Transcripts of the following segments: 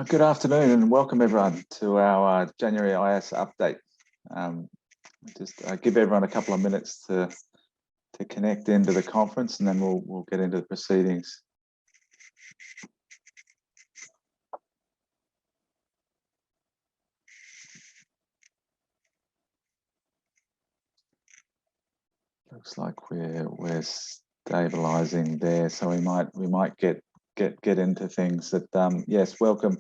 Good afternoon and welcome everyone to our January IS update. Just give everyone a couple of minutes to connect into the conference, and then we'll get into the proceedings. Looks like we're stabilizing there, so we might get into things. That yes, welcome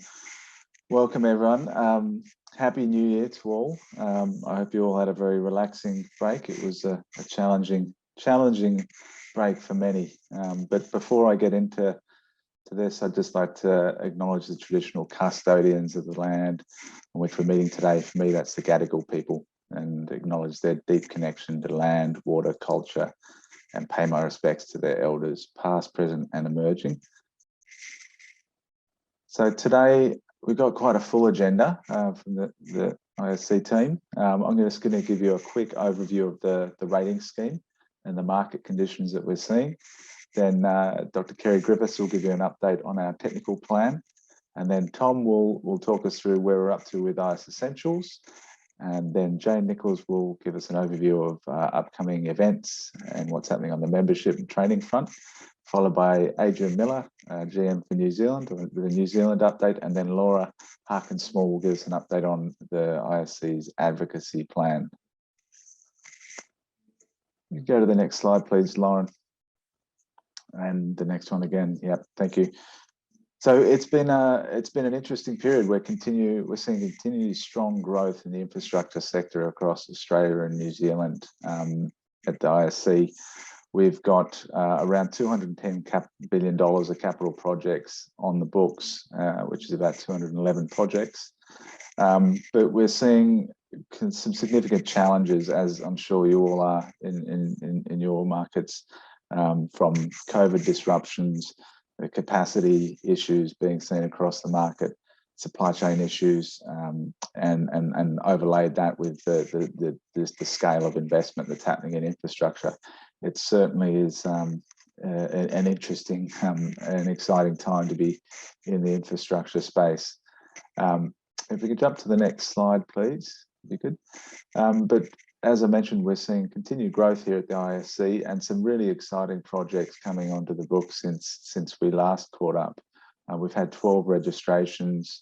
everyone. Happy New Year to all. I hope you all had a very relaxing break. It was a challenging break for many. But before I get into this, I'd just like to acknowledge the traditional custodians of the land on which we're meeting today. For me, that's the Gadigal people, and acknowledge their deep connection to land, water, culture, and pay my respects to their elders, past, present, and emerging. So today, we've got quite a full agenda from the ISC team. I'm just going to give you a quick overview of the rating scheme and the market conditions that we're seeing. Then Dr. Kerry Griffiths will give you an update on our technical plan. And then Tom will talk us through where we're up to with IS Essentials. And then Jane Nichols will give us an overview of upcoming events and what's happening on the membership and training front, followed by Adrian Miller, GM for New Zealand, with a New Zealand update, and then Laura Harkin-Small will give us an update on the ISC's advocacy plan. You go to the next slide, please, Lauren. And the next one again. Yep, thank you. So it's been an interesting period. We're seeing continued strong growth in the infrastructure sector across Australia and New Zealand. At the ISC, we've got around $210 billion of capital projects on the books, which is about 211 projects. But we're seeing some significant challenges, as I'm sure you all are in your markets, from COVID disruptions, the capacity issues being seen across the market, supply chain issues, and overlaid that with the scale of investment that's happening in infrastructure. It certainly is an interesting and exciting time to be in the infrastructure space. If we could jump to the next slide, please, it'd be good. But as I mentioned, we're seeing continued growth here at the ISC and some really exciting projects coming onto the book since we last caught up. We've had 12 registrations,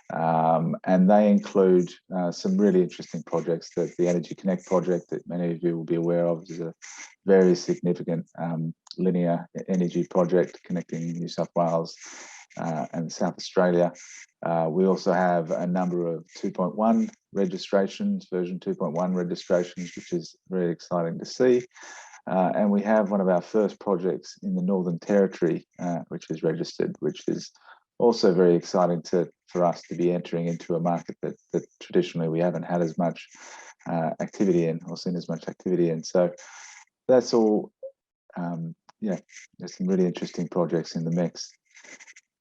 and they include some really interesting projects. The Energy Connect project that many of you will be aware of is a very significant linear energy project connecting New South Wales and South Australia. We also have a number of 2.1 registrations, version 2.1 registrations, which is very exciting to see. And we have one of our first projects in the Northern Territory, which is registered, which is also very exciting for us to be entering into a market that traditionally we haven't had as much activity in, or seen as much activity in. So that's all, yeah, there's some really interesting projects in the mix.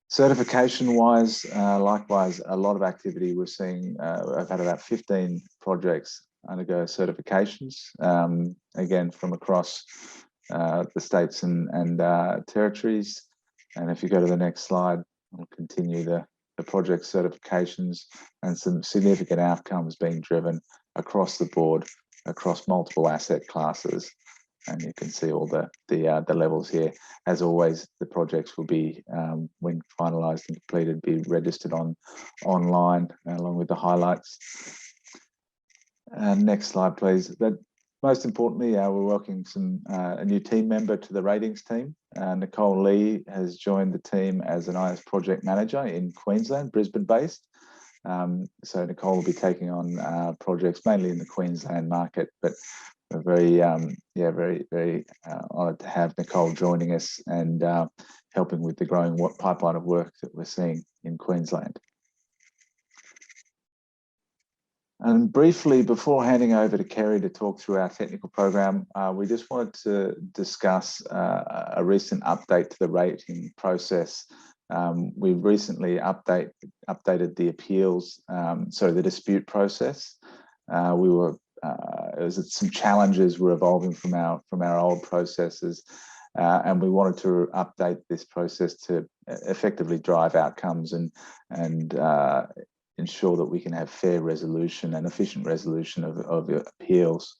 Certification-wise, likewise, a lot of activity. We're seeing, I've had about 15 projects undergo certifications, again, from across the states and territories. And if you go to the next slide, we'll continue the project certifications and some significant outcomes being driven across the board, across multiple asset classes. And you can see all the levels here. As always, the projects will be, when finalised and completed, be registered online along with the highlights. Next slide, please. But most importantly, we're welcoming a new team member to the ratings team. Nicole Lee has joined the team as an IS project manager in Queensland, Brisbane-based. So Nicole will be taking on projects mainly in the Queensland market, but we're very honoured to have Nicole joining us and helping with the growing pipeline of work that we're seeing in Queensland. And briefly, before handing over to Kerry to talk through our technical program, we just wanted to discuss a recent update to the rating process. We recently updated the appeals, the dispute process. Some challenges were evolving from our old processes, and we wanted to update this process to effectively drive outcomes and ensure that we can have fair resolution and efficient resolution of appeals.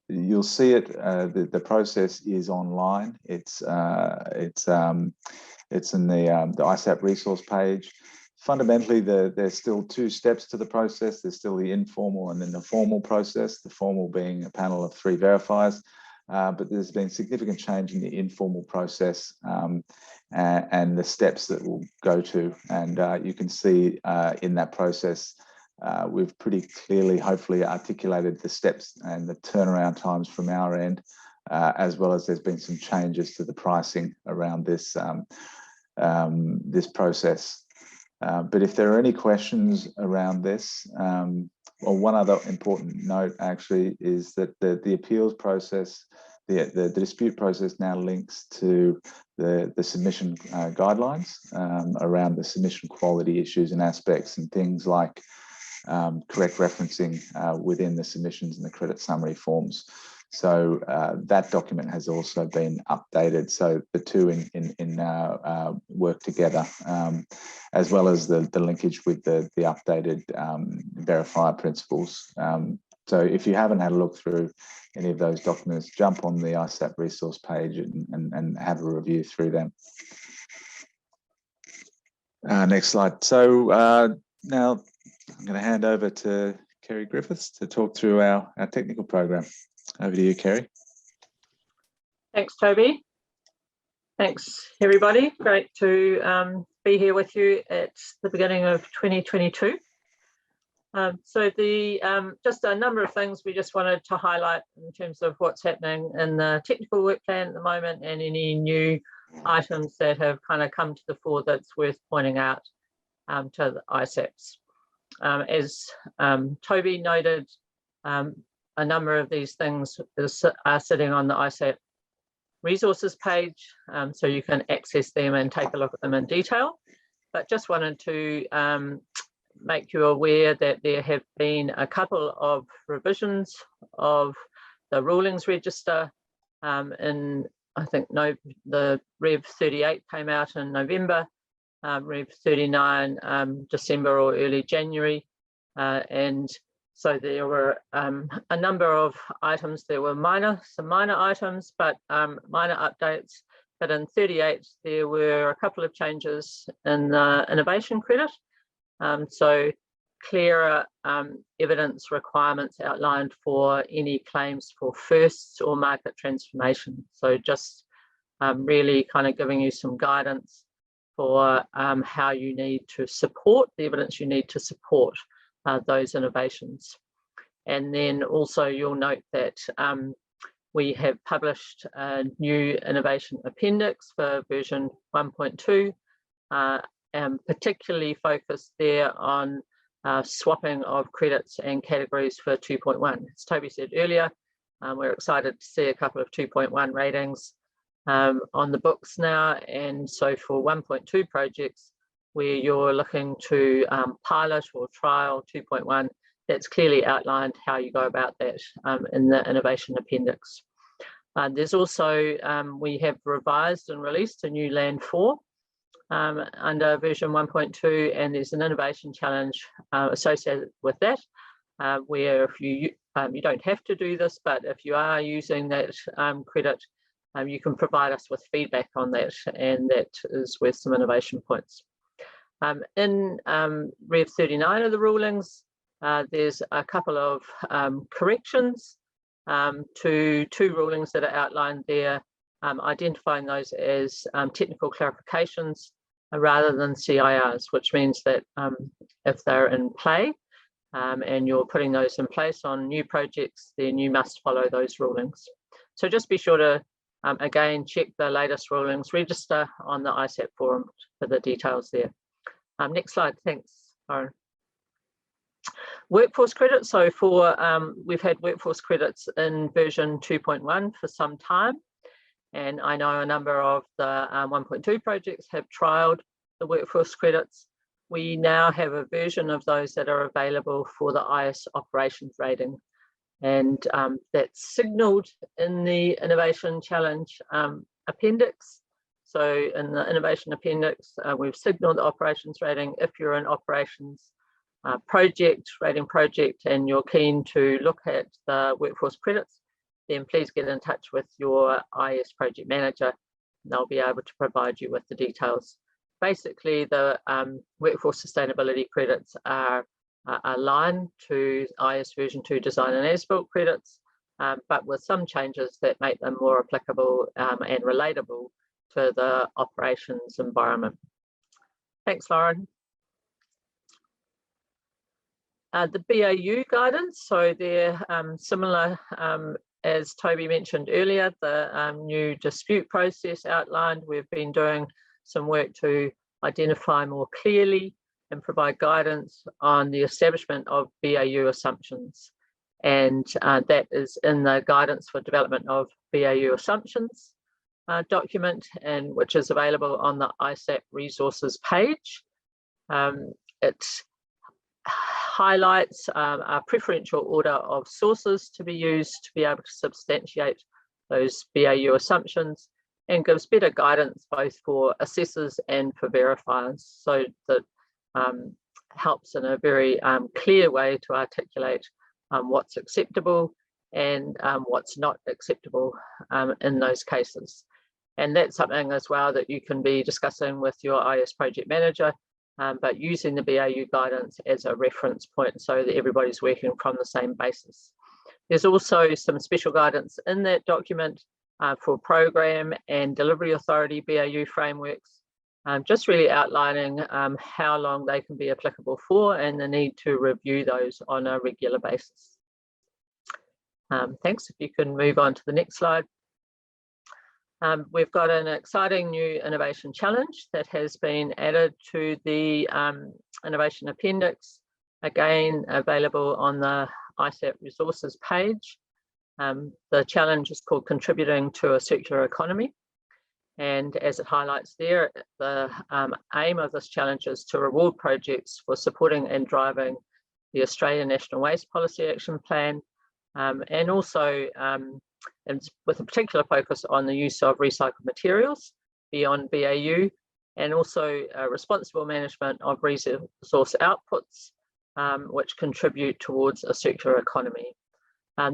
You'll see it. The process is online. It's in the ISAP resource page. Fundamentally, there's still two steps to the process. There's still the informal and then the formal process. The formal being a panel of 3 verifiers, but there's been significant change in the informal process and the steps that we'll go to. And you can see in that process, we've pretty clearly, hopefully, articulated the steps and the turnaround times from our end, as well as there's been some changes to the pricing around this this process. But if there are any questions around this, well, one other important note actually is that the appeals process, the dispute process now links to the submission guidelines around the submission quality issues and aspects, and things like correct referencing within the submissions and the credit summary forms. So that document has also been updated. So the two work together, as well as the linkage with the updated verifier principles. So if you haven't had a look through any of those documents, jump on the ISAP resource page and have a review through them. Next slide. So now I'm going to hand over to Kerry Griffiths to talk through our technical program. Over to you, Kerry. Thanks, Toby. Thanks, everybody. Great to be here with you at the beginning of 2022. So just a number of things we just wanted to highlight in terms of what's happening in the technical work plan at the moment, and any new items that have kind of come to the fore that's worth pointing out to the ISAPs. As Toby noted, a number of these things are sitting on the ISAP resources page, so you can access them and take a look at them in detail. But just wanted to make you aware that there have been a couple of revisions of the rulings register. I think the Rev 38 came out in November, Rev 39 December or early January, and so there were a number of items. There were some minor items, but minor updates. But in 38, there were a couple of changes in the innovation credit. So clearer evidence requirements outlined for any claims for firsts or market transformation. So just really kind of giving you some guidance for how you need to support the evidence you need to support those innovations. And then also you'll note that we have published a new innovation appendix for version 1.2, and particularly focused there on swapping of credits and categories for 2.1. As Toby said earlier, we're excited to see a couple of 2.1 ratings on the books now. And so for 1.2 projects where you're looking to pilot or trial 2.1, that's clearly outlined how you go about that in the innovation appendix. There's also, we have revised and released a new Land 4 under version 1.2, and there's an innovation challenge associated with that, where if you don't have to do this, but if you are using that credit, you can provide us with feedback on that, and that is worth some innovation points. In Rev 39 of the rulings, there's a couple of corrections to 2 rulings that are outlined there, identifying those as technical clarifications rather than CIRs, which means that if they're in play and you're putting those in place on new projects, then you must follow those rulings. So just be sure to, again, check the latest rulings register on the ISAP forum for the details there. Next slide, thanks, Lauren. Workforce credits. So for we've had workforce credits in version 2.1 for some time, and I know a number of the 1.2 projects have trialed the workforce credits. We now have a version of those that are available for the IS operations rating. and that's signalled in the Innovation Challenge Appendix. So in the Innovation Appendix, we've signalled the operations rating. If you're an operations rating project and you're keen to look at the workforce credits, then please get in touch with your IS project manager. They'll be able to provide you with the details. Basically, the workforce sustainability credits are aligned to IS version 2 design and as-built credits, but with some changes that make them more applicable and relatable to the operations environment. Thanks, Lauren. The BAU guidance, so they're similar as Toby mentioned earlier, the new dispute process outlined. We've been doing some work to identify more clearly and provide guidance on the establishment of BAU assumptions. And that is in the guidance for development of BAU assumptions document, and which is available on the ISAP resources page. It highlights a preferential order of sources to be used to be able to substantiate those BAU assumptions, and gives better guidance both for assessors and for verifiers, so that helps in a very clear way to articulate what's acceptable and what's not acceptable in those cases. And that's something as well that you can be discussing with your IS project manager, but using the BAU guidance as a reference point so that everybody's working from the same basis. There's also some special guidance in that document for program and delivery authority BAU frameworks, just really outlining how long they can be applicable for and the need to review those on a regular basis. Thanks. If you can move on to the next slide. We've got an exciting new innovation challenge that has been added to the Innovation Appendix, again available on the ISAP resources page. The challenge is called Contributing to a Circular Economy. And as it highlights there, the aim of this challenge is to reward projects for supporting and driving the Australian National Waste Policy Action Plan, and also and with a particular focus on the use of recycled materials beyond BAU, and also responsible management of resource outputs, which contribute towards a circular economy.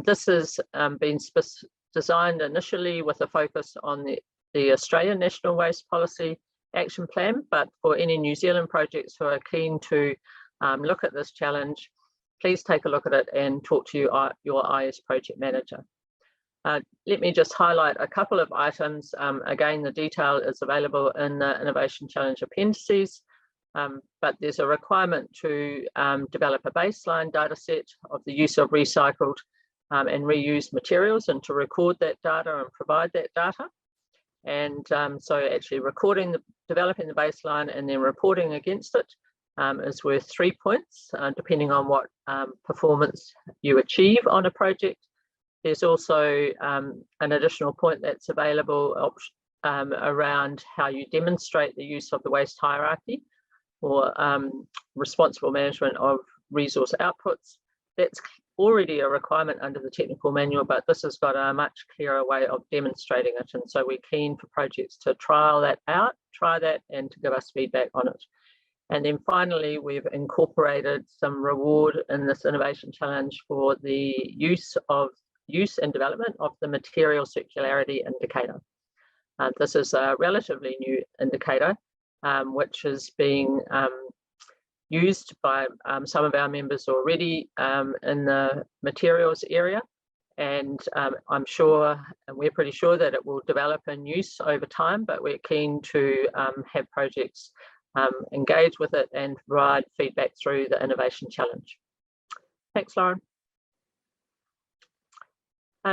This has been designed initially with a focus on the Australian National Waste Policy Action Plan, but for any New Zealand projects who are keen to look at this challenge, please take a look at it and talk to your IS project manager. Let me just highlight a couple of items. Again, the detail is available in the Innovation Challenge appendices, but there's a requirement to develop a baseline data set of the use of recycled and reused materials, and to record that data and provide that data. And so actually developing the baseline and then reporting against it is worth 3 points, depending on what performance you achieve on a project. There's also an additional point that's available around how you demonstrate the use of the waste hierarchy, or responsible management of resource outputs. That's already a requirement under the technical manual, but this has got a much clearer way of demonstrating it. And so we're keen for projects to try that, and to give us feedback on it. And then finally, we've incorporated some reward in this innovation challenge for the use and development of the material circularity indicator. This is a relatively new indicator, which is being used by some of our members already in the materials area. And I'm sure, and we're pretty sure that it will develop in use over time, but we're keen to have projects engage with it and provide feedback through the Innovation Challenge. Thanks, Lauren.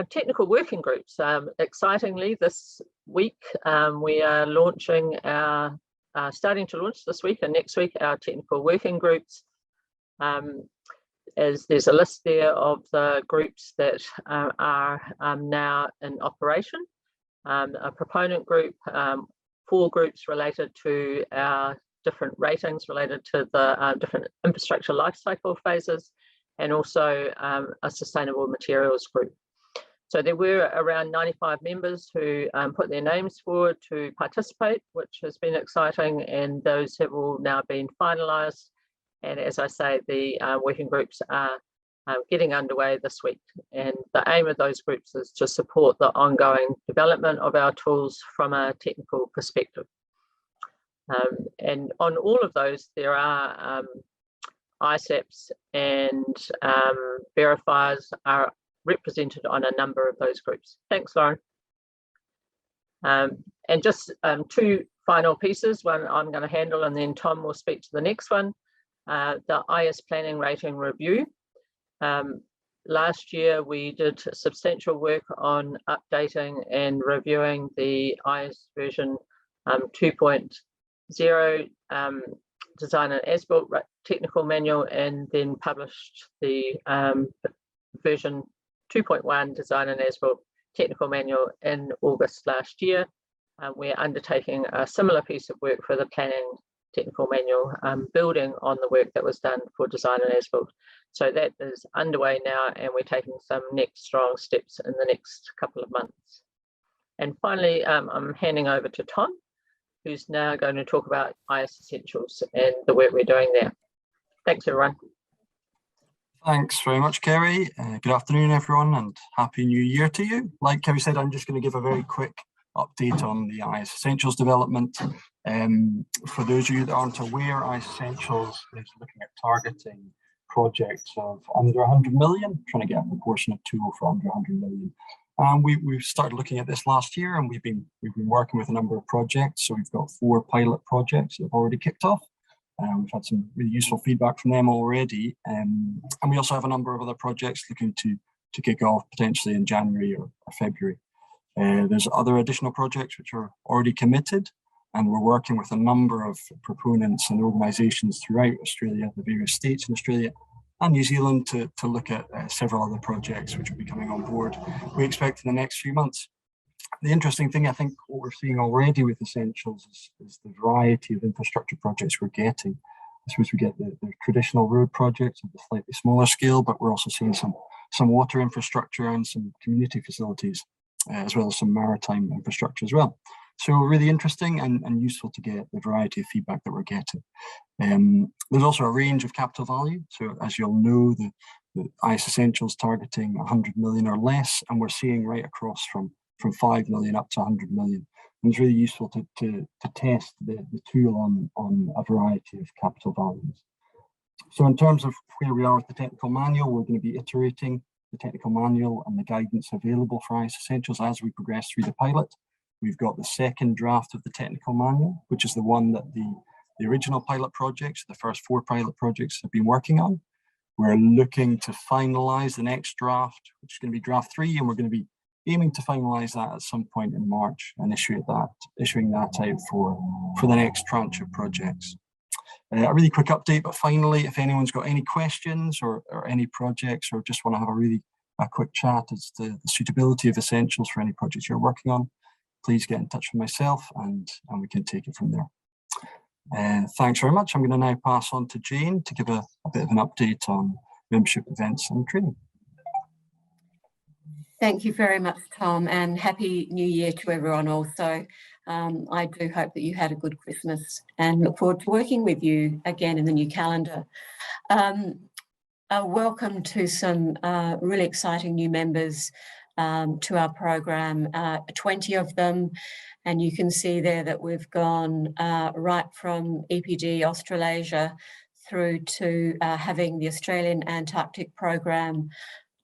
Technical working groups. Excitingly, this week we are launching starting to launch this week and next week our technical working groups. As there's a list there of the groups that are now in operation. A proponent group, 4 groups related to our different ratings related to the different infrastructure lifecycle phases, and also a sustainable materials group. So there were around 95 members who put their names forward to participate, which has been exciting, and those have all now been finalised. And as I say, the working groups are getting underway this week. And the aim of those groups is to support the ongoing development of our tools from a technical perspective. And on all of those, there are ISAPs and verifiers are represented on a number of those groups. Thanks, Lauren. And just two final pieces, one I'm going to handle and then Tom will speak to the next one. The IS Planning Rating Review. Last year we did substantial work on updating and reviewing the IS version 2.0 design and as-built technical manual, and then published the version 2.1 design and as-built technical manual in August last year. We're undertaking a similar piece of work for the planning technical manual, building on the work that was done for design and as-built. So that is underway now, and we're taking some next strong steps in the next couple of months. And finally, I'm handing over to Tom, who's now going to talk about IS Essentials and the work we're doing there. Thanks, everyone. Thanks very much, Kerry. Good afternoon, everyone, and Happy New Year to you. Like Kerry said, I'm just going to give a very quick update on the IS Essentials development. For those of you that aren't aware, IS Essentials is looking at targeting projects of under 100 million, trying to get a proportion of tools for under 100 million. And we've started looking at this last year, and we've been working with a number of projects. So we've got 4 pilot projects that have already kicked off. We've had some really useful feedback from them already. And we also have a number of other projects looking to kick off potentially in January or February. There's other additional projects which are already committed, and we're working with a number of proponents and organisations throughout Australia, the various states in Australia and New Zealand, to look at several other projects which will be coming on board, we expect in the next few months. The interesting thing, I think, what we're seeing already with Essentials is the variety of infrastructure projects we're getting. I suppose we get the traditional road projects of a slightly smaller scale, but we're also seeing some water infrastructure and some community facilities, as well as some maritime infrastructure as well. So really interesting and useful to get the variety of feedback that we're getting. There's also a range of capital value. So as you'll know, the IS Essentials targeting 100 million or less, and we're seeing right across from 5 million up to 100 million. And it's really useful to test the tool on a variety of capital values. So in terms of where we are with the technical manual, we're going to be iterating the technical manual and the guidance available for IS Essentials as we progress through the pilot. We've got the second draft of the technical manual, which is the one that the original pilot projects, the first 4 pilot projects, have been working on. We're looking to finalise the next draft, which is going to be draft 3, and we're going to be aiming to finalise that at some point in March and issuing that out for the next tranche of projects. A really quick update, but finally, if anyone's got any questions or any projects, or just want to have a quick chat as to the suitability of Essentials for any projects you're working on, please get in touch with myself and we can take it from there. Thanks very much. I'm going to now pass on to Jane to give a bit of an update on membership events and training. Thank you very much, Tom, and Happy New Year to everyone also. I do hope that you had a good Christmas and look forward to working with you again in the new calendar. Welcome to some really exciting new members to our program, 20 of them, and you can see there that we've gone right from EPD Australasia through to having the Australian Antarctic Program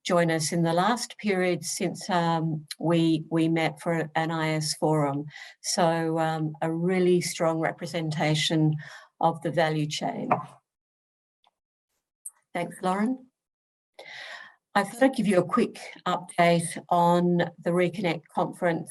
join us in the last period since we met for an IS forum. So a really strong representation of the value chain. Thanks, Lauren. I thought I'd give you a quick update on the Reconnect conference,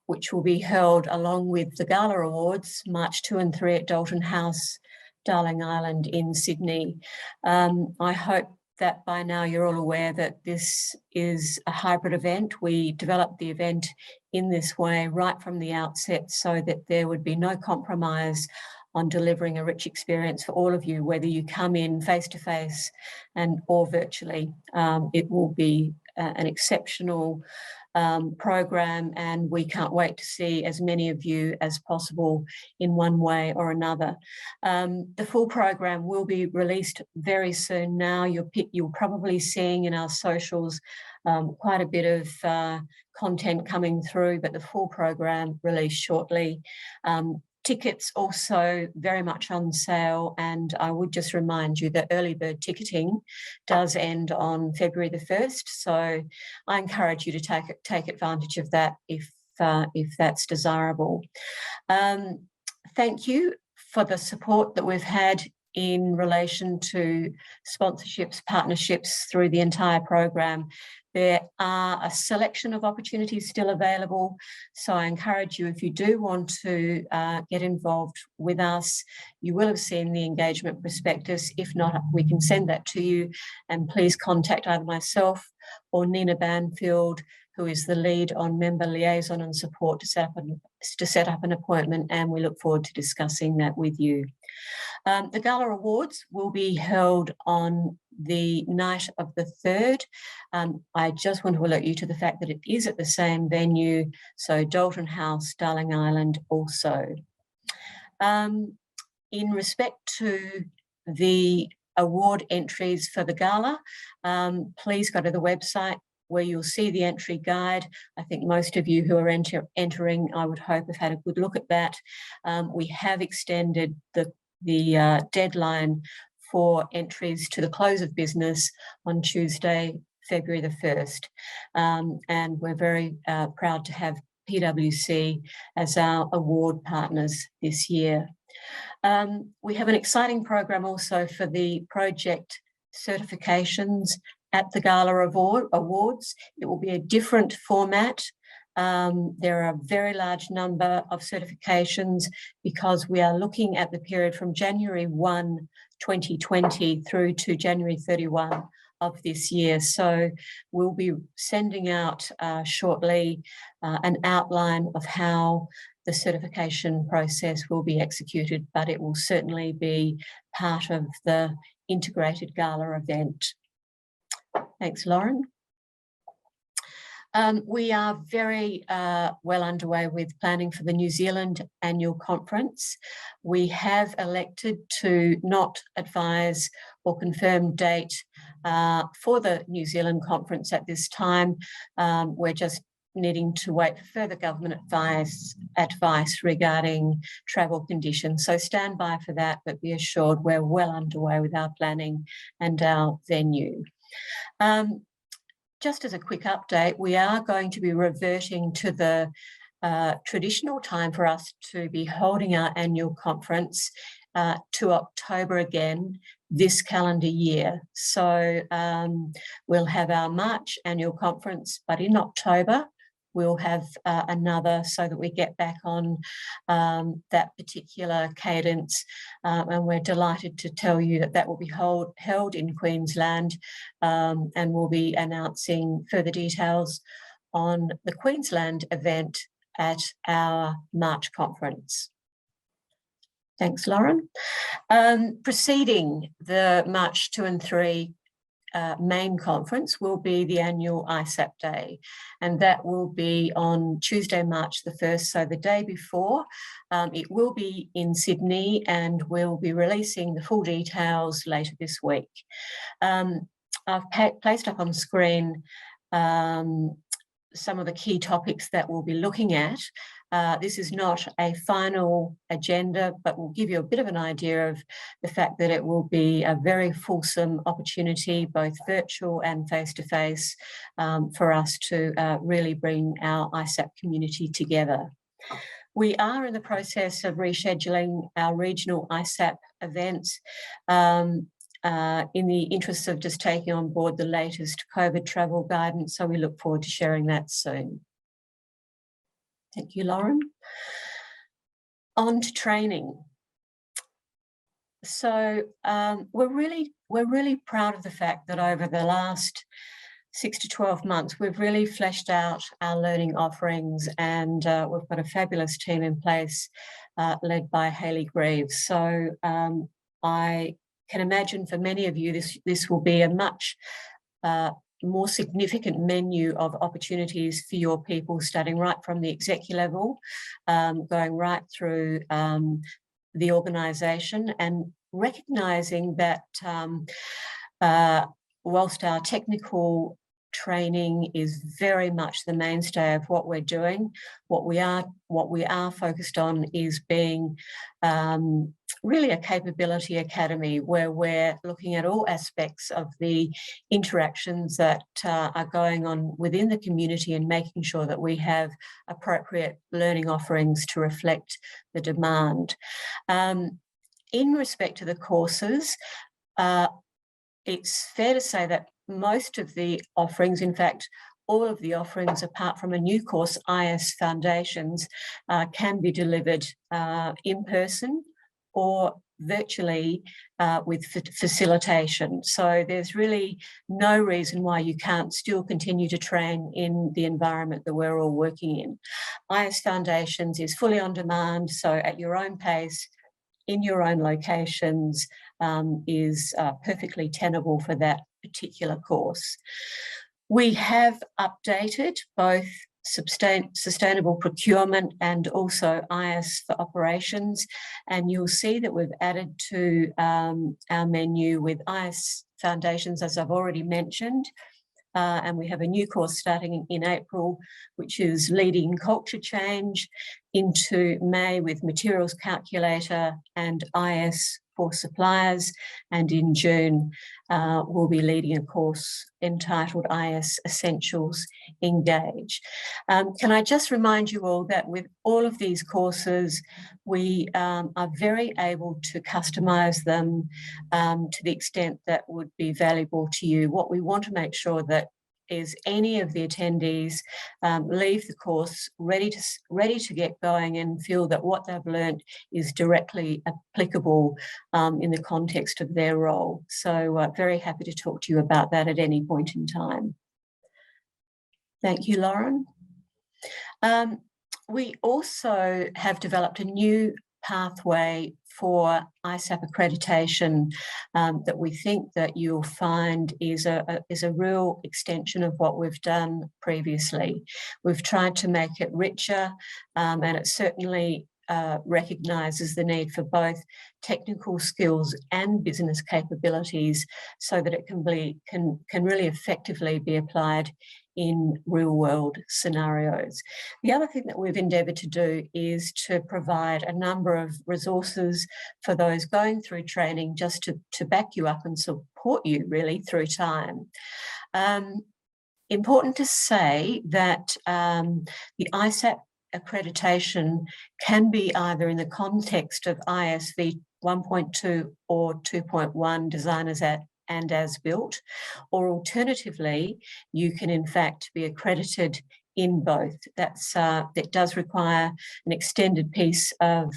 which will be held along with the Gala Awards, March 2 and 3 at Dalton House, Darling Island in Sydney. I hope that by now you're all aware that this is a hybrid event. We developed the event in this way right from the outset so that there would be no compromise on delivering a rich experience for all of you, whether you come in face-to-face or virtually. It will be an exceptional program, and we can't wait to see as many of you as possible in one way or another. The full program will be released very soon now. You're probably seeing in our socials quite a bit of content coming through, but the full program released shortly. Tickets also very much on sale, and I would just remind you that early bird ticketing does end on February the 1st, so I encourage you to take advantage of that if that's desirable. Thank you for the support that we've had in relation to sponsorships, partnerships through the entire program. There are a selection of opportunities still available, so I encourage you, if you do want to get involved with us, you will have seen the engagement prospectus. If not, we can send that to you, and please contact either myself or Nina Banfield, who is the lead on member liaison and support, to set up an appointment, and we look forward to discussing that with you. The Gala Awards will be held on the night of the 3rd. I just want to alert you to the fact that it is at the same venue, so Dalton House, Darling Island also. In respect to the award entries for the Gala, please go to the website where you'll see the entry guide. I think most of you who are entering, I would hope, have had a good look at that. We have extended the deadline for entries to the close of business on Tuesday, February the 1st. And we're very proud to have PwC as our award partners this year. We have an exciting program also for the project certifications at the Gala Awards. It will be a different format. There are a very large number of certifications because we are looking at the period from January 1, 2020 through to January 31 of this year. So we'll be sending out shortly an outline of how the certification process will be executed, but it will certainly be part of the integrated Gala event. Thanks, Lauren. We are very well underway with planning for the New Zealand annual conference. We have elected to not advise or confirm date for the New Zealand conference at this time. We're just needing to wait for further government advice regarding travel conditions. So stand by for that, but be assured we're well underway with our planning and our venue. Just as a quick update, we are going to be reverting to the traditional time for us to be holding our annual conference to October again this calendar year. So we'll have our March annual conference, but in October we'll have another, so that we get back on that particular cadence. And we're delighted to tell you that that will be held in Queensland, and we'll be announcing further details on the Queensland event at our March conference. Thanks, Lauren. Preceding the March 2 and 3 main conference will be the annual ISAP Day, and that will be on Tuesday, March the 1st, so the day before. It will be in Sydney, and we'll be releasing the full details later this week. I've placed up on screen some of the key topics that we'll be looking at. This is not a final agenda, but will give you a bit of an idea of the fact that it will be a very fulsome opportunity, both virtual and face-to-face, for us to really bring our ISAP community together. We are in the process of rescheduling our regional ISAP events in the interest of just taking on board the latest COVID travel guidance, so we look forward to sharing that soon. Thank you, Lauren. On to training. So we're really proud of the fact that over the last 6 to 12 months, we've really fleshed out our learning offerings, and we've got a fabulous team in place led by Hayley Greaves. So I can imagine for many of you, this will be a much more significant menu of opportunities for your people, starting right from the executive level, going right through the organisation, and recognising that whilst our technical training is very much the mainstay of what we're doing, what we are focused on is being really a capability academy, where we're looking at all aspects of the interactions that are going on within the community and making sure that we have appropriate learning offerings to reflect the demand. In respect to the courses, it's fair to say that most of the offerings, in fact, all of the offerings apart from a new course, IS Foundations, can be delivered in person or virtually with facilitation. So there's really no reason why you can't still continue to train in the environment that we're all working in. IS Foundations is fully on demand, so at your own pace, in your own locations, is perfectly tenable for that particular course. We have updated both sustainable procurement and also IS for operations, and you'll see that we've added to our menu with IS Foundations, as I've already mentioned, and we have a new course starting in April, which is leading culture change, into May with materials calculator and IS for suppliers, and in June we'll be leading a course entitled IS Essentials Engage. Can I just remind you all that with all of these courses, we are very able to customise them to the extent that would be valuable to you. What we want to make sure that is any of the attendees leave the course ready to get going and feel that what they've learned is directly applicable in the context of their role. So very happy to talk to you about that at any point in time. Thank you, Lauren. We also have developed a new pathway for ISAP accreditation that we think that you'll find is a real extension of what we've done previously. We've tried to make it richer, and it certainly recognises the need for both technical skills and business capabilities, so that it can really effectively be applied in real-world scenarios. The other thing that we've endeavoured to do is to provide a number of resources for those going through training, just to back you up and support you really through time. Important to say that the ISAP accreditation can be either in the context of ISV 1.2 or 2.1 designers and as built, or alternatively, you can in fact be accredited in both. That does require an extended piece of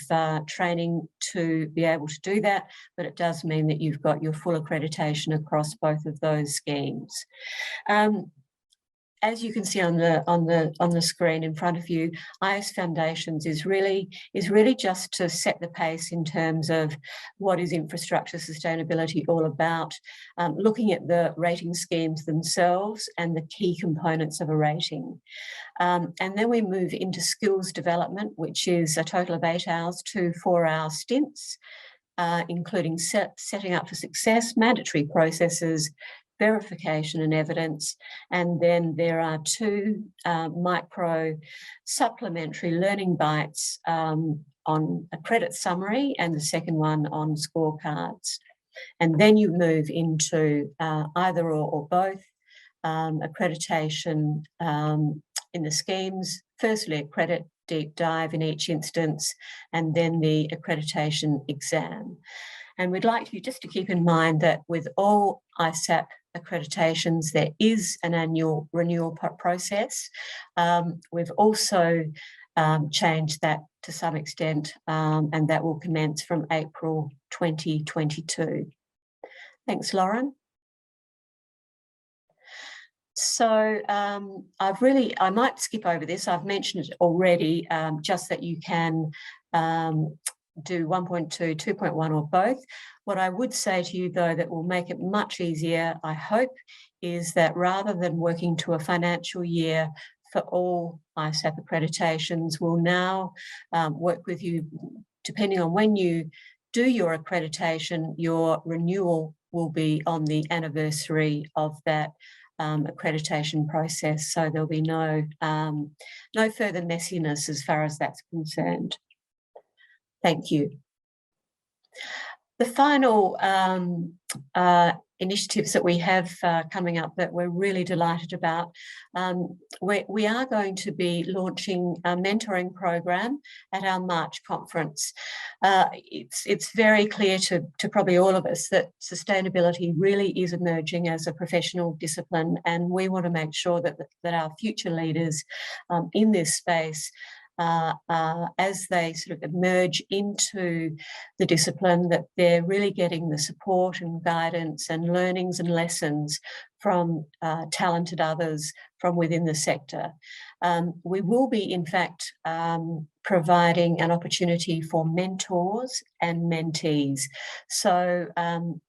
training to be able to do that, but it does mean that you've got your full accreditation across both of those schemes. As you can see on the screen in front of you, IS Foundations is really just to set the pace in terms of what is infrastructure sustainability all about, looking at the rating schemes themselves and the key components of a rating. And then we move into skills development, which is a total of 8 hours to 4-hour stints, including setting up for success, mandatory processes, verification and evidence, and then there are 2 micro supplementary learning bites on a credit summary, and the second one on scorecards. And then you move into either or both accreditation in the schemes. Firstly, a credit deep dive in each instance, and then the accreditation exam. And we'd like you just to keep in mind that with all ISAP accreditations, there is an annual renewal process. We've also changed that to some extent, and that will commence from April 2022. Thanks, Lauren. So I might skip over this. I've mentioned it already, just that you can do 1.2, 2.1 or both. What I would say to you though that will make it much easier, I hope, is that rather than working to a financial year for all ISAP accreditations, we'll now work with you depending on when you do your accreditation. Your renewal will be on the anniversary of that accreditation process, so there'll be no further messiness as far as that's concerned. Thank you. The final initiatives that we have coming up that we're really delighted about, we are going to be launching a mentoring program at our March conference. It's very clear to probably all of us that sustainability really is emerging as a professional discipline, and we want to make sure that our future leaders in this space, as they sort of emerge into the discipline, that they're really getting the support and guidance and learnings and lessons from talented others from within the sector. We will be, in fact, providing an opportunity for mentors and mentees. So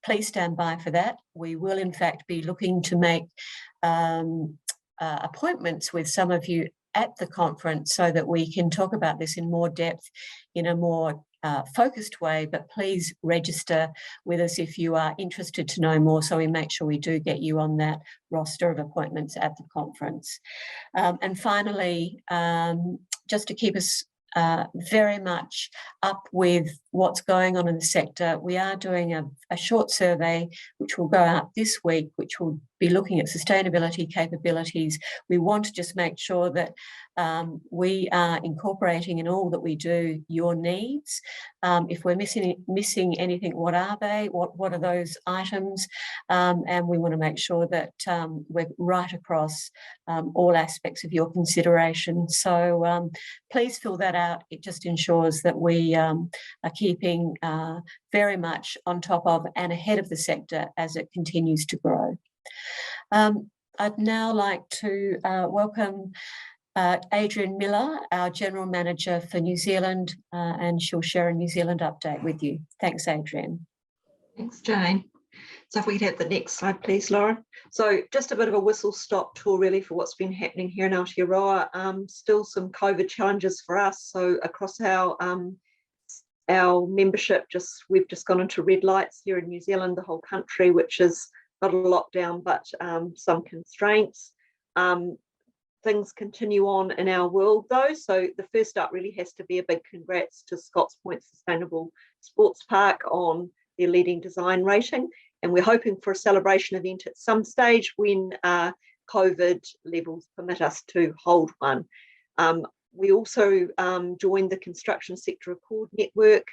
please stand by for that. We will, in fact, be looking to make appointments with some of you at the conference so that we can talk about this in more depth, in a more focused way. But please register with us if you are interested to know more, so we make sure we do get you on that roster of appointments at the conference. And finally, just to keep us very much up with what's going on in the sector, we are doing a short survey which will go out this week, which will be looking at sustainability capabilities. We want to just make sure that we are incorporating in all that we do your needs. If we're missing anything, what are they? What are those items? And we want to make sure that we're right across all aspects of your consideration. So please fill that out. It just ensures that we are keeping very much on top of and ahead of the sector as it continues to grow. I'd now like to welcome Adrian Miller, our General Manager for New Zealand, and she'll share a New Zealand update with you. Thanks, Adrian. Thanks, Jane. So if we could have the next slide, please, Laura. So just a bit of a whistle-stop tour really for what's been happening here in Aotearoa. Still some COVID challenges for us. So across our membership, we've just gone into red lights here in New Zealand, the whole country, which is not a lockdown, but some constraints. Things continue on in our world though. So the first up really has to be a big congrats to Scott's Point Sustainable Sports Park on their leading design rating. And we're hoping for a celebration event at some stage when COVID levels permit us to hold one. We also joined the Construction Sector Accord Network,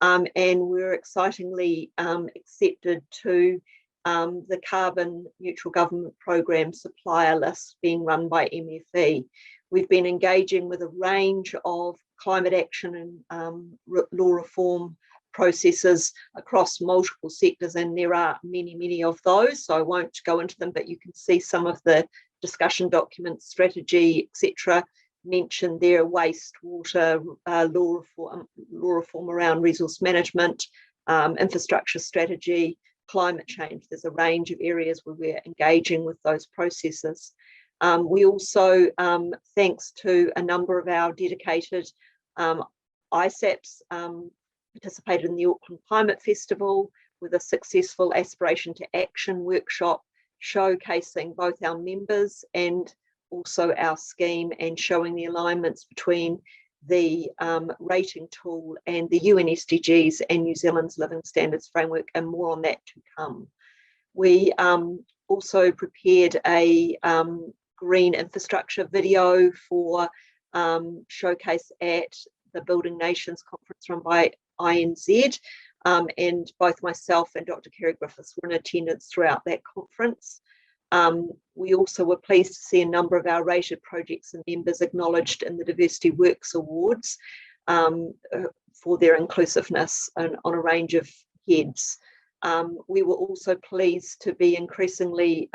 and we're excitingly accepted to the Carbon Neutral Government Programme supplier list being run by MFE. We've been engaging with a range of climate action and law reform processes across multiple sectors, and there are many of those, so I won't go into them, but you can see some of the discussion documents, strategy, etc. mentioned there: wastewater, law reform around resource management, infrastructure strategy, climate change. There's a range of areas where we're engaging with those processes. We also, thanks to a number of our dedicated ISAPs, participated in the Auckland Climate Festival with a successful Aspiration to Action workshop showcasing both our members and also our scheme, and showing the alignments between the rating tool and the UN SDGs and New Zealand's Living Standards Framework, and more on that to come. We also prepared a green infrastructure video for showcase at the Building Nations conference run by INZ, and both myself and Dr. Kerry Griffiths were in attendance throughout that conference. We also were pleased to see a number of our rated projects and members acknowledged in the Diversity Works Awards for their inclusiveness on a range of heads. We were also pleased to be increasingly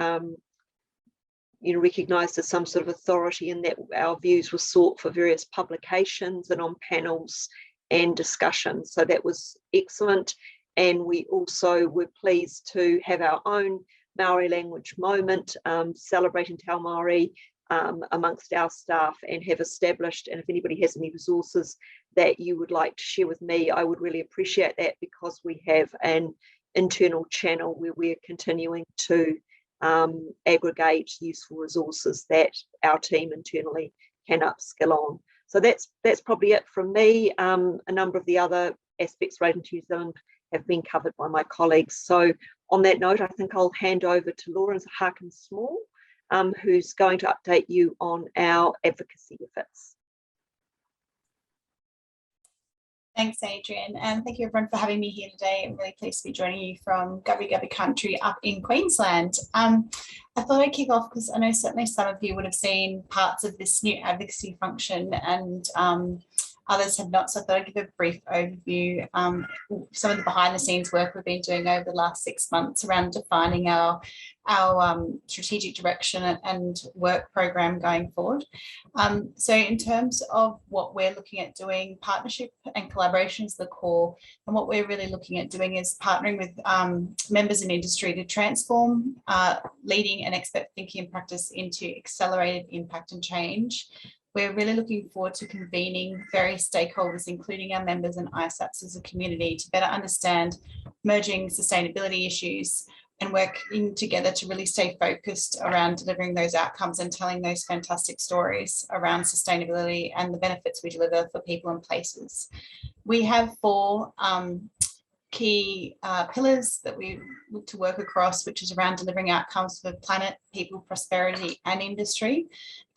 recognised as some sort of authority, in that our views were sought for various publications and on panels and discussion. So that was excellent. And we also were pleased to have our own Maori language moment, celebrating Te Ao Māori amongst our staff, and have established, and if anybody has any resources that you would like to share with me, I would really appreciate that, because we have an internal channel where we're continuing to aggregate useful resources that our team internally can upskill on. So that's probably it from me. A number of the other aspects relating to New Zealand have been covered by my colleagues. So on that note, I think I'll hand over to Lawrence Harkin-Small, who's going to update you on our advocacy efforts. Thanks, Adrian, and thank you everyone for having me here today. I'm really pleased to be joining you from Gubbi Gubbi country up in Queensland. I thought I'd kick off because I know certainly some of you would have seen parts of this new advocacy function, and others have not, so I thought I'd give a brief overview. Some of the behind the scenes work we've been doing over the last 6 months around defining our strategic direction and work program going forward. So in terms of what we're looking at doing, partnership and collaboration is the core, and what we're really looking at doing is partnering with members in industry to transform leading and expert thinking and practice into accelerated impact and change. We're really looking forward to convening various stakeholders, including our members and ISAPs as a community, to better understand emerging sustainability issues and working together to really stay focused around delivering those outcomes and telling those fantastic stories around sustainability and the benefits we deliver for people and places. We have 4 key pillars that we look to work across, which is around delivering outcomes for planet, people, prosperity and industry.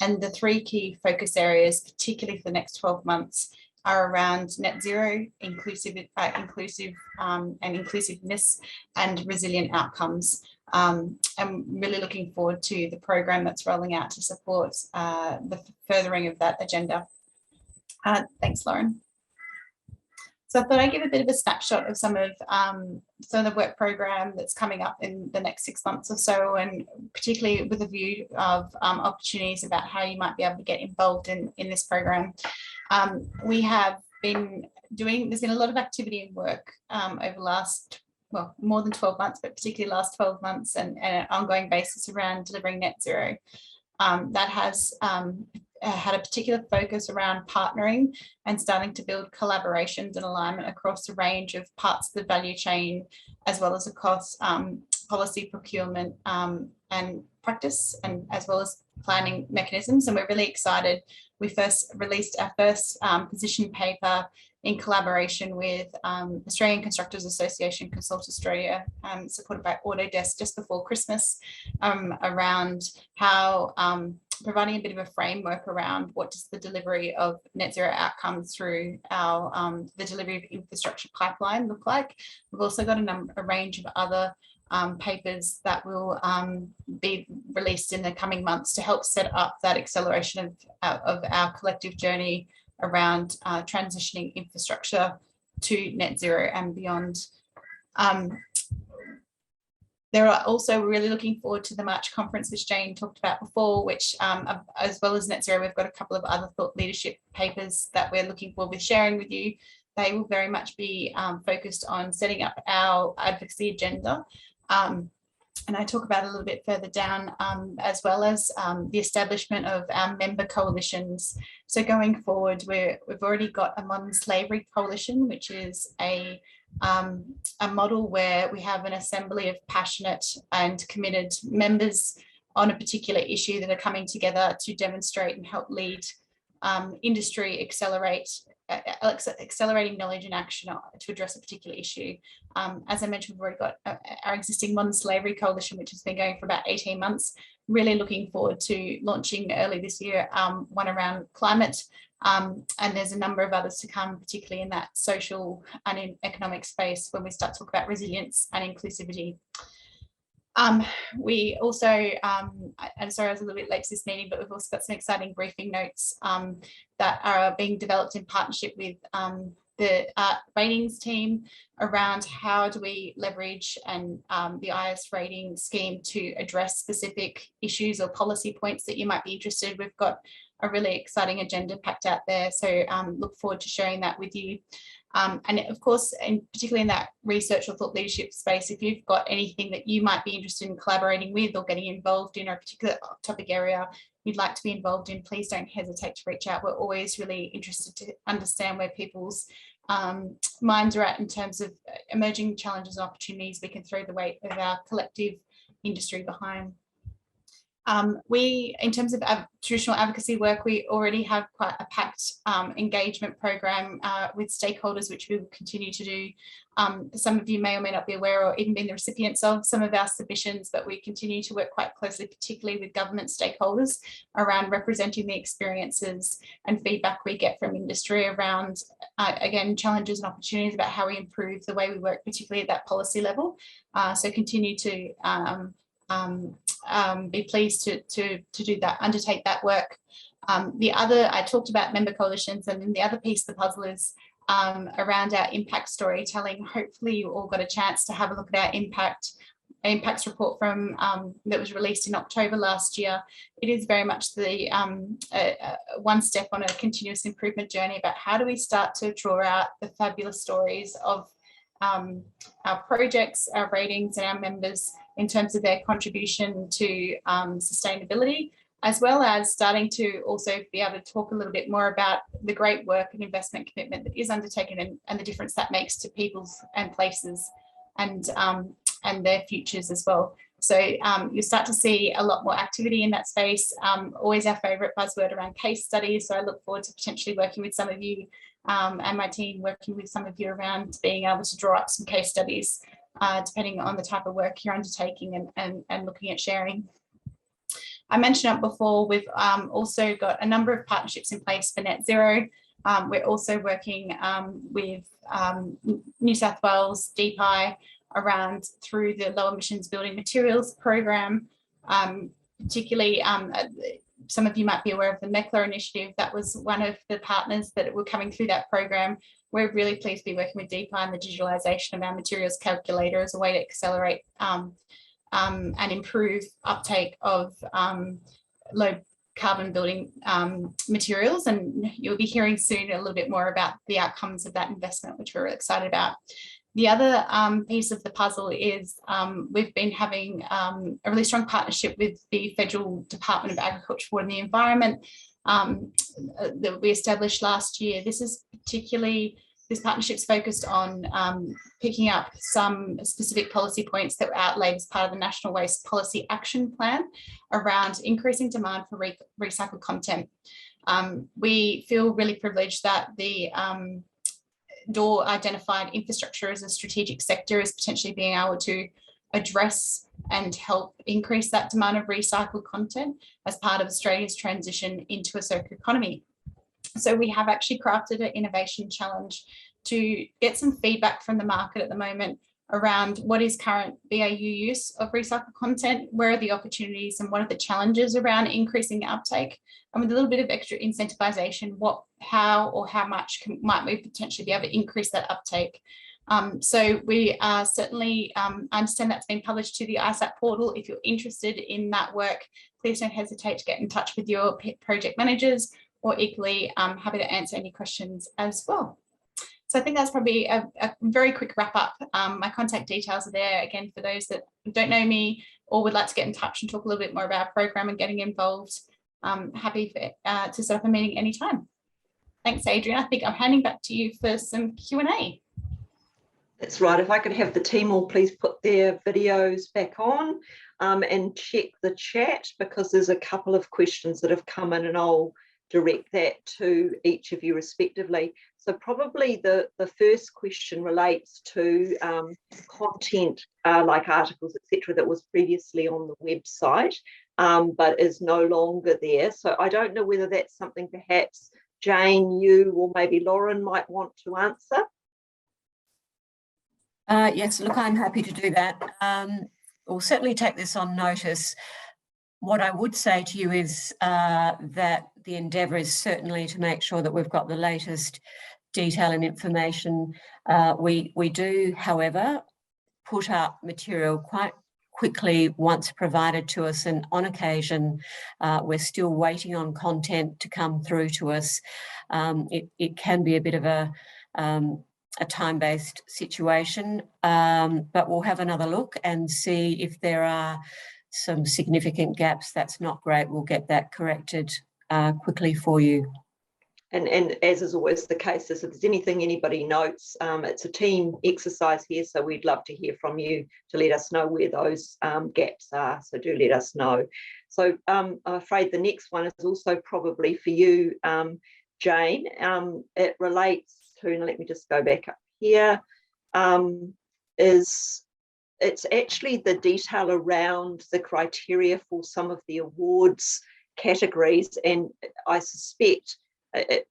And the 3 key focus areas, particularly for the next 12 months, are around net zero, inclusiveness and resilient outcomes. I'm really looking forward to the program that's rolling out to support the furthering of that agenda. Thanks, Lauren. So I thought I'd give a bit of a snapshot of some of the work program that's coming up in the next 6 months or so, and particularly with a view of opportunities about how you might be able to get involved in this program. We have been doing, there's been a lot of activity and work over the last, well, more than 12 months, but particularly last 12 months and an ongoing basis around delivering net zero. That has had a particular focus around partnering and starting to build collaborations and alignment across a range of parts of the value chain, as well as across policy, procurement and practice, and as well as planning mechanisms. And we're really excited. We first released our first position paper in collaboration with Australian Constructors Association, Consult Australia, supported by Autodesk just before Christmas, around how providing a bit of a framework around what does the delivery of net zero outcomes through our the delivery of infrastructure pipeline look like. We've also got a range of other papers that will be released in the coming months to help set up that acceleration of our collective journey around transitioning infrastructure to net zero and beyond. There are also really looking forward to the March conference, which Jane talked about before, which as well as net zero, we've got a couple of other thought leadership papers that we're looking forward to sharing with you. They will very much be focused on setting up our advocacy agenda. And I talk about it a little bit further down, as well as the establishment of our member coalitions. So going forward, we've already got a modern slavery coalition, which is a model where we have an assembly of passionate and committed members on a particular issue that are coming together to demonstrate and help lead industry accelerating knowledge and action to address a particular issue. As I mentioned, we've already got our existing Modern Slavery Coalition, which has been going for about 18 months, really looking forward to launching early this year, one around climate, and there's a number of others to come, particularly in that social and in economic space when we start to talk about resilience and inclusivity. We also, I'm sorry I was a little bit late to this meeting, but we've also got some exciting briefing notes that are being developed in partnership with the ratings team around how do we leverage and the IS rating scheme to address specific issues or policy points that you might be interested in. We've got a really exciting agenda packed out there, so look forward to sharing that with you. And of course, and particularly in that research or thought leadership space, if you've got anything that you might be interested in collaborating with or getting involved in, or a particular topic area you'd like to be involved in, please don't hesitate to reach out. We're always really interested to understand where people's minds are at in terms of emerging challenges and opportunities we can throw the weight of our collective industry behind. In terms of traditional advocacy work, we already have quite a packed engagement program with stakeholders, which we will continue to do. Some of you may or may not be aware or even been the recipients of some of our submissions, but we continue to work quite closely, particularly with government stakeholders, around representing the experiences and feedback we get from industry around, again, challenges and opportunities about how we improve the way we work, particularly at that policy level. So continue to be pleased to do that, undertake that work. I talked about member coalitions, and then the other piece of the puzzle is around our impact storytelling. Hopefully you all got a chance to have a look at our impacts report from that was released in October last year. It is very much the one step on a continuous improvement journey about how do we start to draw out the fabulous stories of our projects, our ratings, and our members in terms of their contribution to sustainability, as well as starting to also be able to talk a little bit more about the great work and investment commitment that is undertaken and the difference that makes to people's and places and their futures as well. So you'll start to see a lot more activity in that space. Always our favourite buzzword around case studies. So I look forward to potentially working with some of you and my team, working with some of you around being able to draw up some case studies depending on the type of work you're undertaking and looking at sharing. I mentioned it before, we've also got a number of partnerships in place for net zero. We're also working with New South Wales DPI around through the low emissions building materials program, particularly some of you might be aware of the MECLA initiative. That was one of the partners that were coming through that program. We're really pleased to be working with DPI and the digitalisation of our materials calculator as a way to accelerate and improve uptake of low carbon building materials. And you'll be hearing soon a little bit more about the outcomes of that investment, which we're really excited about. The other piece of the puzzle is we've been having a really strong partnership with the Federal Department of Agriculture, Water and the Environment that we established last year. This partnership's focused on picking up some specific policy points that were outlaid as part of the National Waste Policy Action Plan around increasing demand for recycled content. We feel really privileged that the DOR identified infrastructure as a strategic sector as potentially being able to address and help increase that demand of recycled content as part of Australia's transition into a circular economy. So we have actually crafted an innovation challenge to get some feedback from the market at the moment around what is current BAU use of recycled content, where are the opportunities and what are the challenges around increasing uptake, and with a little bit of extra incentivization, how much might we potentially be able to increase that uptake. So we are certainly, I understand that's been published to the ISAP portal. If you're interested in that work, please don't hesitate to get in touch with your project managers, or equally happy to answer any questions as well. So I think that's probably a very quick wrap up. My contact details are there again for those that don't know me or would like to get in touch and talk a little bit more about our program and getting involved. Happy to set up a meeting anytime. Thanks, Adrian. I think I'm handing back to you for some Q&A. That's right. If I could have the team all please put their videos back on and check the chat, because there's a couple of questions that have come in and I'll direct that to each of you respectively. So probably the first question relates to content like articles, etc., that was previously on the website but is no longer there. So I don't know whether that's something perhaps Jane, you or maybe Lauren might want to answer. Yes, look, I'm happy to do that. We'll certainly take this on notice. What I would say to you is that the endeavour is certainly to make sure that we've got the latest detail and information. We do, however, put up material quite quickly once provided to us, and on occasion we're still waiting on content to come through to us. It can be a bit of a time-based situation, but we'll have another look and see if there are some significant gaps. That's not great. We'll get that corrected quickly for you. And as is always the case, if there's anything anybody notes, it's a team exercise here, so we'd love to hear from you to let us know where those gaps are. So do let us know. So I'm afraid the next one is also probably for you, Jane. It relates to, and let me just go back up here, it's actually the detail around the criteria for some of the awards categories, and I suspect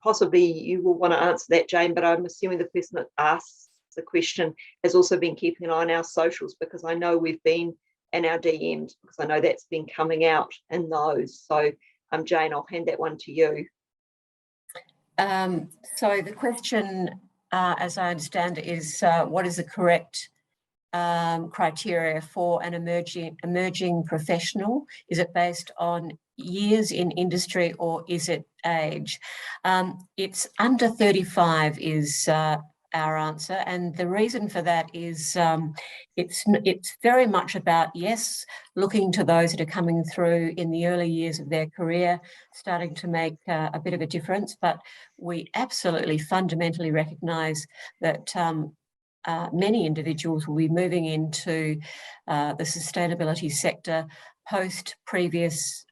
possibly you will want to answer that, Jane, but I'm assuming the person that asks the question has also been keeping an eye on our socials, because I know we've been in our DMs, because I know that's been coming out in those. So Jane, I'll hand that one to you. So the question, as I understand it, is what is the correct criteria for an emerging professional? Is it based on years in industry, or is it age? It's under 35 is our answer, and the reason for that is it's very much about, yes, looking to those that are coming through in the early years of their career, starting to make a bit of a difference, but we absolutely fundamentally recognise that many individuals will be moving into the sustainability sector post previous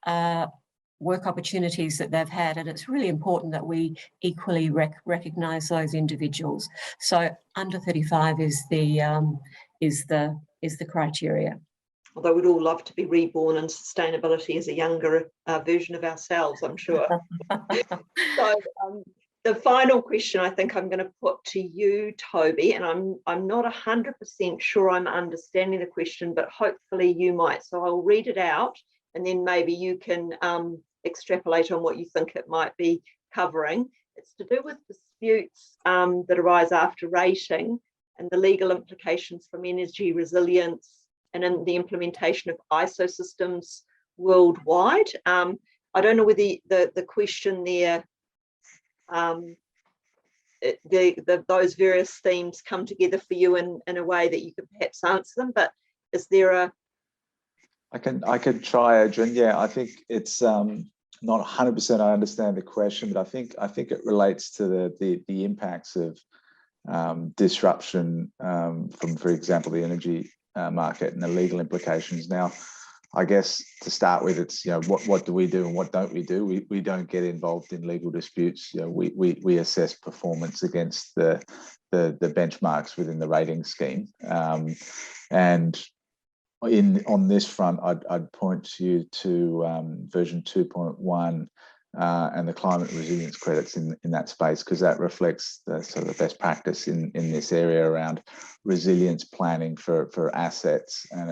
work opportunities that they've had, and it's really important that we equally recognise those individuals. So under 35 is the criteria. Although we'd all love to be reborn in sustainability as a younger version of ourselves, I'm sure. So the final question I think I'm going to put to you, Toby, and I'm not 100% sure I'm understanding the question, but hopefully you might. So I'll read it out, and then maybe you can extrapolate on what you think it might be covering. It's to do with disputes that arise after rating and the legal implications from energy resilience and in the implementation of ISO systems worldwide. I don't know whether the question there, those various themes come together for you in a way that you could perhaps answer them, but is there a... I can try, Adrian. Yeah, I think it's not 100% I understand the question, but I think it relates to the impacts of disruption from, for example, the energy market and the legal implications. Now, I guess to start with, it's, what do we do and what don't we do? We don't get involved in legal disputes. We assess performance against the benchmarks within the rating scheme, and on this front, I'd point you to version 2.1 and the climate resilience credits in that space, because that reflects the sort of best practice in this area around resilience planning for assets, and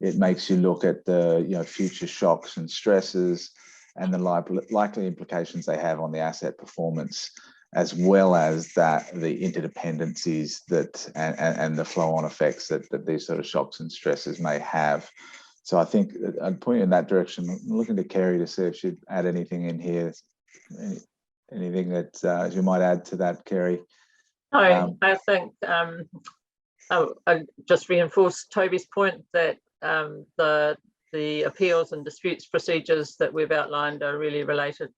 it makes you look at the future shocks and stresses and the likely implications they have on the asset performance, as well as the interdependencies and the flow-on effects that these sort of shocks and stresses may have. So I think I'd point you in that direction. I'm looking to Kerry to see if she'd add anything in here. Anything that you might add to that, Kerry? No, I think I just reinforce Toby's point that the appeals and disputes procedures that we've outlined are really related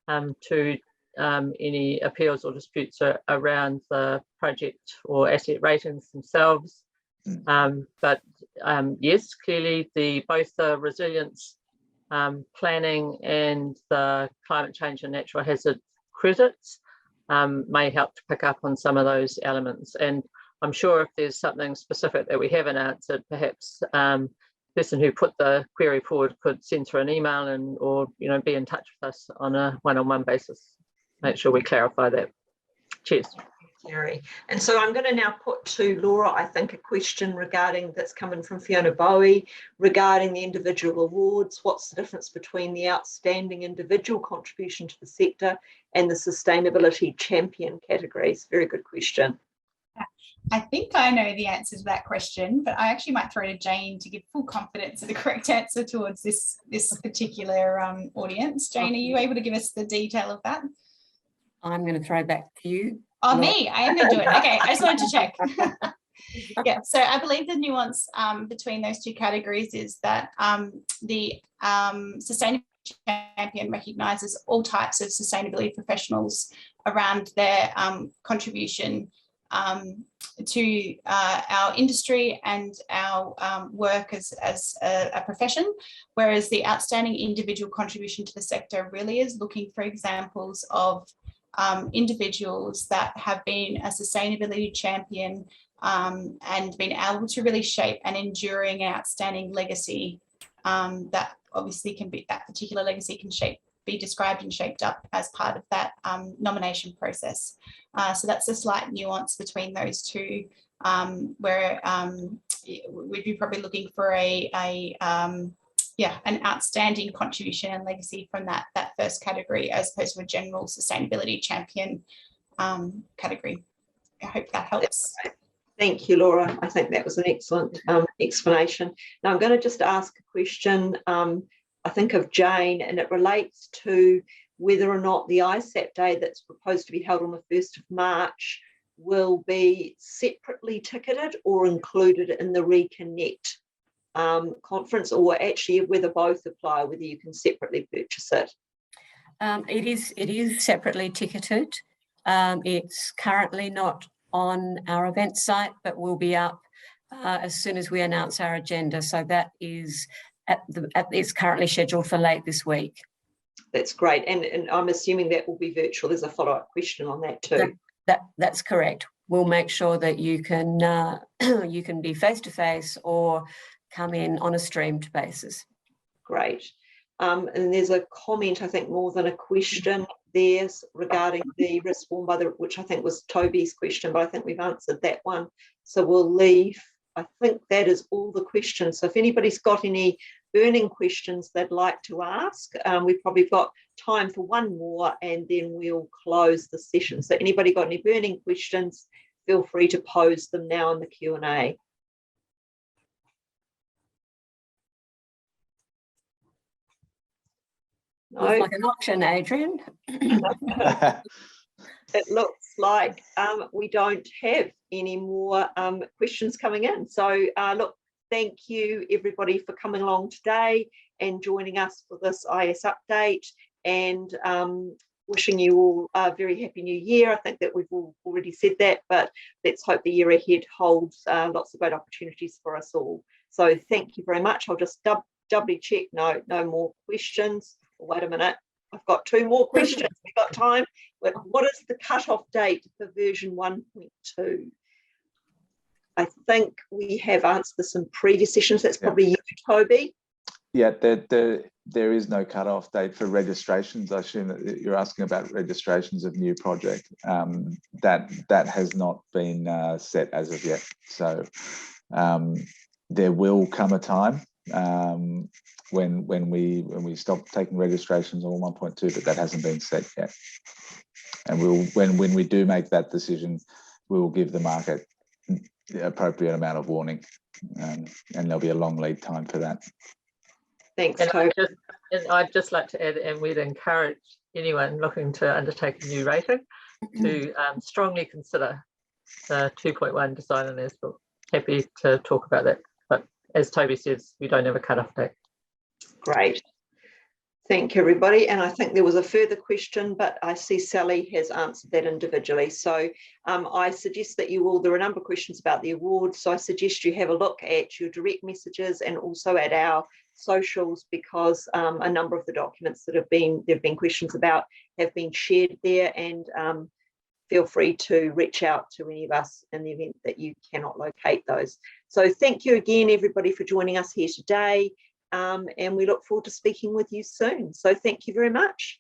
to any appeals or disputes around the project or asset ratings themselves. But yes, clearly both the resilience planning and the climate change and natural hazard credits may help to pick up on some of those elements. And I'm sure if there's something specific that we haven't answered, perhaps the person who put the query forward could send through an email or be in touch with us on a one-on-one basis. Make sure we clarify that. Cheers. Terry. And so I'm going to now put to Laura, I think, a question regarding that's coming from Fiona Bowie regarding the individual awards. What's the difference between the outstanding individual contribution to the sector and the sustainability champion categories? Very good question. I think I know the answer to that question, but I actually might throw to Jane to give full confidence of the correct answer towards this particular audience. Jane, are you able to give us the detail of that? I'm going to throw back to you. Oh, me? I am going to do it. Okay, I just wanted to check. Yeah, so I believe the nuance between those two categories is that the Sustainability Champion recognises all types of sustainability professionals around their contribution to our industry and our work as a profession, whereas the outstanding individual contribution to the sector really is looking for examples of individuals that have been a sustainability champion and been able to really shape an enduring outstanding legacy that obviously can be, that particular legacy can be described and shaped up as part of that nomination process. So that's a slight nuance between those two, where we'd be probably looking for an outstanding contribution and legacy from that first category, as opposed to a general sustainability champion category. I hope that helps. Thank you, Laura. I think that was an excellent explanation. Now I'm going to just ask a question, I think of Jane, and it relates to whether or not the ISAP Day that's proposed to be held on the 1st of March will be separately ticketed or included in the Reconnect conference, or actually whether both apply, whether you can separately purchase it. It is separately ticketed. It's currently not on our event site, but will be up as soon as we announce our agenda. So that is it's currently scheduled for late this week. That's great, and I'm assuming that will be virtual. There's a follow-up question on that too. That's correct. We'll make sure that you can you can be face-to-face or come in on a streamed basis. Great. And there's a comment, I think more than a question there, regarding the risk borne by which I think was Toby's question, but I think we've answered that one. So we'll leave, I think that is all the questions. So if anybody's got any burning questions they'd like to ask, we've probably got time for one more and then we'll close the session. So anybody got any burning questions, feel free to pose them now in the Q&A. No. Looks like an auction, Adrian. It looks like we don't have any more questions coming in. So look, thank you everybody for coming along today and joining us for this IS update, and wishing you all a very happy new year. I think that we've all already said that, but let's hope the year ahead holds lots of great opportunities for us all. So thank you very much. I'll just doubly check. No more questions. Wait a minute, I've got two more questions. We've got time. What is the cutoff date for version 1.2? I think we have answered this in previous sessions. That's probably you, Toby. Yeah, there is no cutoff date for registrations. I assume that you're asking about registrations of new project. That has not been set as of yet. So there will come a time when we stop taking registrations on 1.2, but that hasn't been set yet. And when we do make that decision, we will give the market the appropriate amount of warning, and there'll be a long lead time for that. Thanks, Toby. I'd just like to add, and we'd encourage anyone looking to undertake a new rating to strongly consider the 2.1 design and as-built. Happy to talk about that. But as Toby says, we don't have a cut-off date. Great. Thank you, everybody. And I think there was a further question, but I see Sally has answered that individually. So I suggest that you all, there are a number of questions about the awards, so I suggest you have a look at your direct messages and also at our socials, because a number of the documents that there have been questions about have been shared there, and feel free to reach out to any of us in the event that you cannot locate those. So thank you again, everybody, for joining us here today. And we look forward to speaking with you soon. So thank you very much.